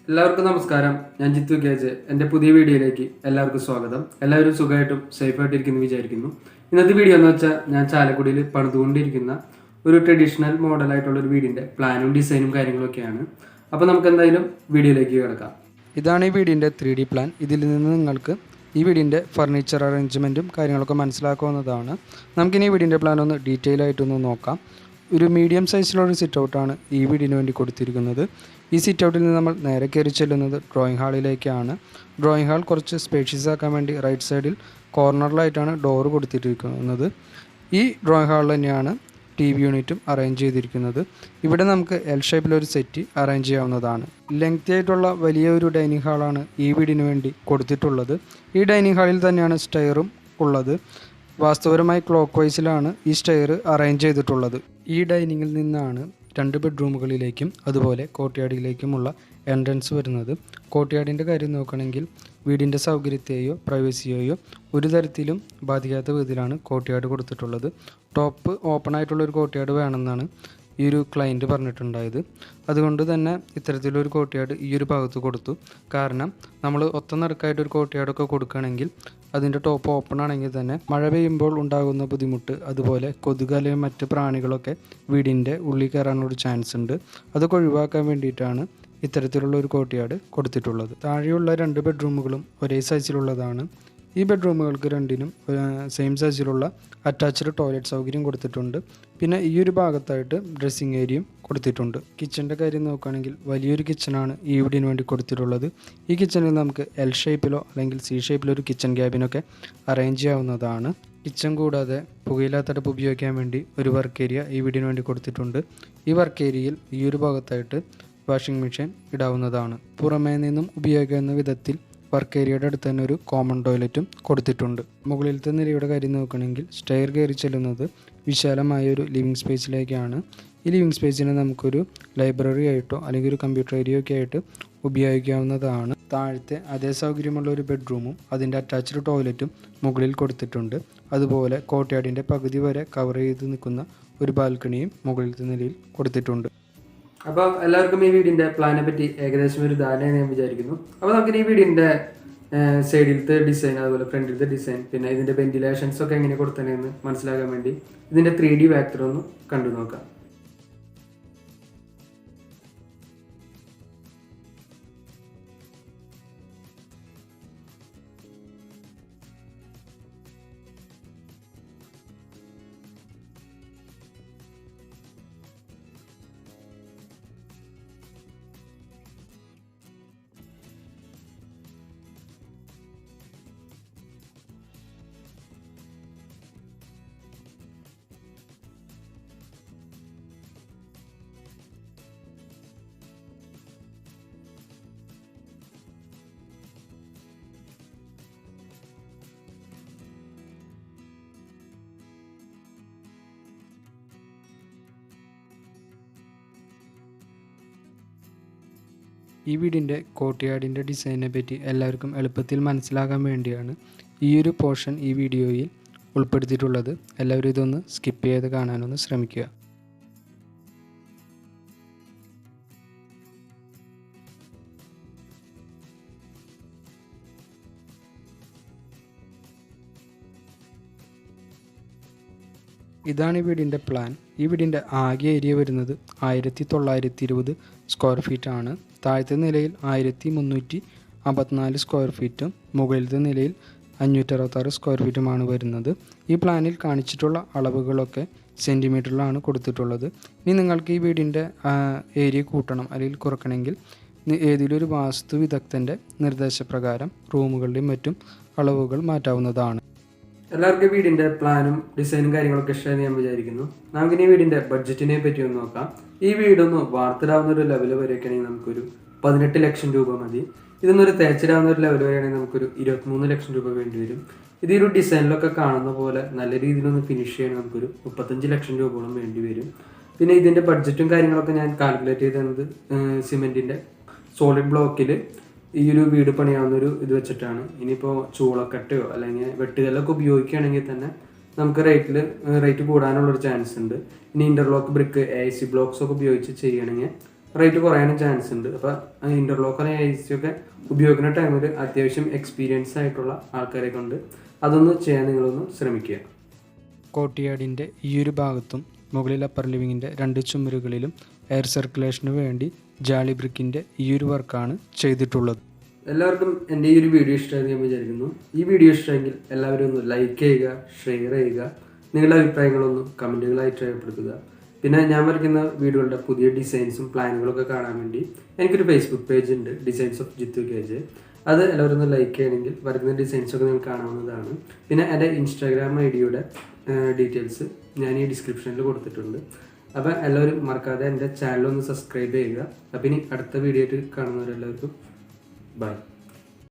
എല്ലാവർക്കും നമസ്കാരം. ഞാൻ ജിത്തു കേജ്. എൻ്റെ പുതിയ വീഡിയോയിലേക്ക് എല്ലാവർക്കും സ്വാഗതം. എല്ലാവരും സുഖമായിട്ടും സേഫായിട്ടിരിക്കുന്നു വിചാരിക്കുന്നു. ഇന്നത്തെ വീഡിയോ എന്ന് വെച്ചാൽ ഞാൻ ചാലക്കുടിയിൽ പണിതുകൊണ്ടിരിക്കുന്ന ഒരു ട്രഡീഷണൽ മോഡലായിട്ടുള്ള ഒരു വീടിൻ്റെ പ്ലാനും ഡിസൈനും കാര്യങ്ങളൊക്കെയാണ്. അപ്പോൾ നമുക്ക് എന്തായാലും വീഡിയോയിലേക്ക് കിടക്കാം. ഇതാണ് ഈ വീടിൻ്റെ 3D പ്ലാൻ. ഇതിൽ നിന്ന് നിങ്ങൾക്ക് ഈ വീടിൻ്റെ ഫർണിച്ചർ അറേഞ്ച്മെൻറ്റും കാര്യങ്ങളൊക്കെ മനസ്സിലാക്കാവുന്നതാണ്. നമുക്കിനി ഈ വീടിൻ്റെ പ്ലാൻ ഒന്ന് ഡീറ്റെയിൽ ആയിട്ടൊന്ന് നോക്കാം. ഒരു മീഡിയം സൈസിലുള്ള സിറ്റ് ഔട്ടാണ് ഈ വീടിന് വേണ്ടി കൊടുത്തിരിക്കുന്നത്. ഈ സിറ്റ് ഔട്ടിൽ നിന്ന് നമ്മൾ നേരെ കയറി ചെല്ലുന്നത് ഡ്രോയിങ് ഹാളിലേക്കാണ്. ഡ്രോയിങ് ഹാൾ കുറച്ച് സ്പേഷ്യസ് ആക്കാൻ വേണ്ടി റൈറ്റ് സൈഡിൽ കോർണറിലായിട്ടാണ് ഡോറ് കൊടുത്തിരിക്കുന്നത്. ഈ ഡ്രോയിങ് ഹാളിൽ തന്നെയാണ് TV യൂണിറ്റും അറേഞ്ച് ചെയ്തിരിക്കുന്നത്. ഇവിടെ നമുക്ക് എൽ ഷേപ്പിലൊരു സെറ്റ് അറേഞ്ച് ചെയ്യാവുന്നതാണ്. ലെങ്തി ആയിട്ടുള്ള വലിയൊരു ഡൈനിങ് ഹാളാണ് ഈ വീടിന് വേണ്ടി കൊടുത്തിട്ടുള്ളത്. ഈ ഡൈനിങ് ഹാളിൽ തന്നെയാണ് സ്റ്റെയറും ഉള്ളത്. വാസ്തവപരമായി ക്ലോക്ക് വൈസിലാണ് ഈ സ്റ്റെയർ അറേഞ്ച് ചെയ്തിട്ടുള്ളത്. ഈ ഡൈനിങ്ങിൽ നിന്നാണ് 2 ബെഡ്റൂമുകളിലേക്കും അതുപോലെ കോർട്ട്യാർഡിലേക്കുമുള്ള എൻട്രൻസ് വരുന്നത്. കോർട്ട്യാർഡിൻ്റെ കാര്യം നോക്കുകയാണെങ്കിൽ വീടിൻ്റെ സൗകര്യത്തെയോ പ്രൈവസിയെയോ ഒരു തരത്തിലും ബാധിക്കാത്ത വിധത്തിലാണ് കോർട്ട്യാർഡ് കൊടുത്തിട്ടുള്ളത്. ടോപ്പ് ഓപ്പൺ ആയിട്ടുള്ള ഒരു കോർട്ട്യാർഡ് വേണമെന്നാണ് ഈ ഒരു ക്ലയൻറ്റ് പറഞ്ഞിട്ടുണ്ടായത്. അതുകൊണ്ട് തന്നെ ഇത്തരത്തിലൊരു കോർട്ട്യാർഡ് ഈ ഒരു ഭാഗത്ത് കൊടുത്തു. കാരണം നമ്മൾ ഒത്ത നടുക്കായിട്ടൊരു കോർട്ട്യാർഡൊക്കെ കൊടുക്കുകയാണെങ്കിൽ അതിൻ്റെ ടോപ്പ് ഓപ്പൺ ആണെങ്കിൽ തന്നെ മഴ പെയ്യുമ്പോൾ ഉണ്ടാകുന്ന ബുദ്ധിമുട്ട്, അതുപോലെ കൊതുക് അല്ലെങ്കിൽ മറ്റ് പ്രാണികളൊക്കെ വീടിൻ്റെ ഉള്ളിൽ കയറാനൊരു ചാൻസ് ഉണ്ട്. അതൊക്കെ ഒഴിവാക്കാൻ വേണ്ടിയിട്ടാണ് ഇത്തരത്തിലുള്ള ഒരു കോർട്ട്യാർഡ് കൊടുത്തിട്ടുള്ളത്. താഴെയുള്ള 2 ബെഡ്റൂമുകളും ഒരേ സൈസിലുള്ളതാണ്. ഈ ബെഡ്റൂമുകൾക്ക് രണ്ടിനും സെയിം സൈസിലുള്ള അറ്റാച്ച്ഡ് ടോയ്ലറ്റ് സൗകര്യം കൊടുത്തിട്ടുണ്ട്. പിന്നെ ഈ ഒരു ഭാഗത്തായിട്ട് ഡ്രസ്സിങ് ഏരിയയും കൊടുത്തിട്ടുണ്ട്. കിച്ചൻ്റെ കാര്യം നോക്കുകയാണെങ്കിൽ വലിയൊരു കിച്ചണാണ് ഈ വീടിന് വേണ്ടി കൊടുത്തിട്ടുള്ളത്. ഈ കിച്ചണിൽ നമുക്ക് എൽ ഷേപ്പിലോ അല്ലെങ്കിൽ C ഷേപ്പിലോ ഒരു കിച്ചൺ ക്യാബിനൊക്കെ അറേഞ്ച് ചെയ്യാവുന്നതാണ്. കിച്ചൺ കൂടാതെ പുകയില്ലാത്തടപ്പ് ഉപയോഗിക്കാൻ വേണ്ടി ഒരു വർക്ക് ഏരിയ ഈ വീടിന് വേണ്ടി കൊടുത്തിട്ടുണ്ട്. ഈ വർക്ക് ഏരിയയിൽ ഈ ഒരു ഭാഗത്തായിട്ട് വാഷിംഗ് മെഷീൻ ഇടാവുന്നതാണ്. പുറമേ നിന്നും ഉപയോഗിക്കുന്ന വിധത്തിൽ വർക്ക് ഏരിയയുടെ അടുത്ത് തന്നെ ഒരു കോമൺ ടോയ്ലറ്റും കൊടുത്തിട്ടുണ്ട്. മുകളിലത്തെ നിലയുടെ കാര്യം നോക്കുകയാണെങ്കിൽ സ്റ്റെയർ കയറി ചെല്ലുന്നത് വിശാലമായ ഒരു ലിവിങ് സ്പേസിലേക്കാണ്. ഈ ലിവിങ് സ്പേസിനെ നമുക്കൊരു ലൈബ്രറി ആയിട്ടോ അല്ലെങ്കിൽ ഒരു കമ്പ്യൂട്ടർ ഏരിയ ഒക്കെ ആയിട്ട് ഉപയോഗിക്കാവുന്നതാണ്. താഴത്തെ അതേ സൗകര്യമുള്ള ഒരു ബെഡ്റൂമും അതിൻ്റെ അറ്റാച്ച്ഡ് ടോയ്ലറ്റും മുകളിൽ കൊടുത്തിട്ടുണ്ട്. അതുപോലെ കോർട്ട്യാർഡിൻ്റെ പകുതി വരെ കവർ ചെയ്ത് നിൽക്കുന്ന ഒരു ബാൽക്കണിയും മുകളിലത്തെ നിലയിൽ കൊടുത്തിട്ടുണ്ട്. അപ്പോൾ എല്ലാവർക്കും ഈ വീടിൻ്റെ പ്ലാനെ പറ്റി ഏകദേശം ഒരു ധാരണ ഞാൻ വിചാരിക്കുന്നു. അപ്പോൾ നമുക്ക് ഈ വീടിൻ്റെ സൈഡിലത്തെ ഡിസൈൻ, അതുപോലെ ഫ്രണ്ടിലത്തെ ഡിസൈൻ, പിന്നെ ഇതിൻ്റെ വെന്റിലേഷൻസ് ഒക്കെ എങ്ങനെ കൊടുത്തതെന്ന് മനസ്സിലാക്കാൻ വേണ്ടി ഇതിൻ്റെ 3D വാക്ടർ ഒന്ന് കണ്ടു നോക്കാം. ഈ വീടിൻ്റെ കോർട്ട്യാർഡിൻ്റെ ഡിസൈനെ പറ്റി എല്ലാവർക്കും എളുപ്പത്തിൽ മനസ്സിലാക്കാൻ വേണ്ടിയാണ് ഈ ഒരു പോർഷൻ ഈ വീഡിയോയിൽ ഉൾപ്പെടുത്തിയിട്ടുള്ളത്. എല്ലാവരും ഇതൊന്ന് സ്കിപ്പ് ചെയ്ത് കാണാനൊന്ന് ശ്രമിക്കുക. ഇതാണ് ഈ വീടിൻ്റെ പ്ലാൻ. ഈ വീടിൻ്റെ ആകെ ഏരിയ വരുന്നത് 1920 സ്ക്വയർ ഫീറ്റ് ആണ്. താഴത്തെ നിലയിൽ 1354 സ്ക്വയർ ഫീറ്റും മുകളിലത്തെ നിലയിൽ 566 സ്ക്വയർ ഫീറ്റുമാണ് വരുന്നത്. ഈ പ്ലാനിൽ കാണിച്ചിട്ടുള്ള അളവുകളൊക്കെ സെൻറ്റിമീറ്ററിലാണ് കൊടുത്തിട്ടുള്ളത്. ഇനി നിങ്ങൾക്ക് ഈ വീടിൻ്റെ ഏരിയ കൂട്ടണം അല്ലെങ്കിൽ കുറയ്ക്കണമെങ്കിൽ ഏതെങ്കിലും ഒരു വാസ്തു വിദഗ്ധൻ്റെ നിർദ്ദേശപ്രകാരം റൂമുകളുടെയും മറ്റും അളവുകൾ മാറ്റാവുന്നതാണ്. എല്ലാവർക്കും വീടിൻ്റെ പ്ലാനും ഡിസൈനും കാര്യങ്ങളൊക്കെ ഇഷ്ടമായി ഞാൻ വിചാരിക്കുന്നു. നമുക്കിനി ഈ വീടിൻ്റെ ബഡ്ജറ്റിനെ പറ്റി ഒന്ന് നോക്കാം. ഈ വീടൊന്ന് വാർത്തിടാവുന്ന ഒരു ലെവൽ വരെയൊക്കെയാണെങ്കിൽ നമുക്കൊരു 18 ലക്ഷം രൂപ മതി. ഇതൊന്നൊരു തേച്ചിടാവുന്ന ഒരു ലെവൽ വരെയാണെങ്കിൽ നമുക്കൊരു 23 ലക്ഷം രൂപ വേണ്ടി വരും. ഇത് ഈ ഒരു ഡിസൈനിലൊക്കെ കാണുന്ന പോലെ നല്ല രീതിയിലൊന്ന് ഫിനിഷ് ചെയ്യണമെങ്കിൽ നമുക്കൊരു 35 ലക്ഷം രൂപയോളം വേണ്ടി വരും. പിന്നെ ഇതിൻ്റെ ബഡ്ജറ്റും കാര്യങ്ങളൊക്കെ ഞാൻ കാൽക്കുലേറ്റ് ചെയ്തത് സിമെൻറ്റിൻ്റെ സോളിഡ് ബ്ലോക്കിൽ ഈ ഒരു വീട് പണിയാവുന്നൊരു ഇത് വെച്ചിട്ടാണ്. ഇനിയിപ്പോൾ ചൂളക്കട്ടയോ അല്ലെങ്കിൽ വെട്ടുകല്ലൊക്കെ ഉപയോഗിക്കുകയാണെങ്കിൽ തന്നെ നമുക്ക് റേറ്റ് കൂടാനുള്ളൊരു ചാൻസ് ഉണ്ട്. ഇനി ഇൻ്റർലോക്ക് ബ്രിക്ക് AC ബ്ലോക്സ് ഒക്കെ ഉപയോഗിച്ച് ചെയ്യുകയാണെങ്കിൽ റേറ്റ് കുറയാനും ചാൻസ് ഉണ്ട്. അപ്പോൾ ഇൻ്റർലോക്കൽ AC ഒക്കെ ഉപയോഗിക്കുന്ന ടൈമിൽ അത്യാവശ്യം എക്സ്പീരിയൻസ് ആയിട്ടുള്ള ആൾക്കാരെ കൊണ്ട് അതൊന്ന് ചെയ്യാൻ നിങ്ങളൊന്ന് ശ്രമിക്കുക. കോട്ടിയാടിൻ്റെ ഈ ഒരു ഭാഗത്തും മുകളിൽ അപ്പർ ലിവിങ്ങിൻ്റെ 2 ചുമരുകളിലും എയർ സർക്കുലേഷന് വേണ്ടി ജാളി ബ്രിക്കിൻ്റെ ഈ ഒരു വർക്കാണ് ചെയ്തിട്ടുള്ളത്. എല്ലാവർക്കും എൻ്റെ ഈ ഒരു വീഡിയോ ഇഷ്ടമായി ഞാൻ വിചാരിക്കുന്നു. ഈ വീഡിയോ ഇഷ്ടമെങ്കിൽ എല്ലാവരും ഒന്ന് ലൈക്ക് ചെയ്യുക, ഷെയർ ചെയ്യുക, നിങ്ങളുടെ അഭിപ്രായങ്ങളൊന്ന് കമൻറ്റുകളായിട്ട് രേഖപ്പെടുത്തുക. പിന്നെ ഞാൻ വരയ്ക്കുന്ന വീഡിയോകളുടെ പുതിയ ഡിസൈൻസും പ്ലാനുകളൊക്കെ കാണാൻ വേണ്ടി എനിക്കൊരു ഫേസ്ബുക്ക് പേജ് ഉണ്ട്, ഡിസൈൻസ് ഓഫ് ജിത്തു KJ. അത് എല്ലാവരും ഒന്ന് ലൈക്ക് ചെയ്യണമെങ്കിൽ വരയ്ക്കുന്ന ഡിസൈൻസൊക്കെ നിങ്ങൾക്ക് കാണാവുന്നതാണ്. പിന്നെ എൻ്റെ ഇൻസ്റ്റാഗ്രാം ID ഡീറ്റെയിൽസ് ഞാൻ ഈ ഡിസ്ക്രിപ്ഷനിൽ കൊടുത്തിട്ടുണ്ട്. അപ്പോൾ എല്ലാവരും മറക്കാതെ എൻ്റെ ചാനലൊന്ന് സബ്സ്ക്രൈബ് ചെയ്യുക. അപ്പോൾ ഇനി അടുത്ത വീഡിയോ ആയിട്ട് കാണുന്നവരെല്ലാവർക്കും ബൈ.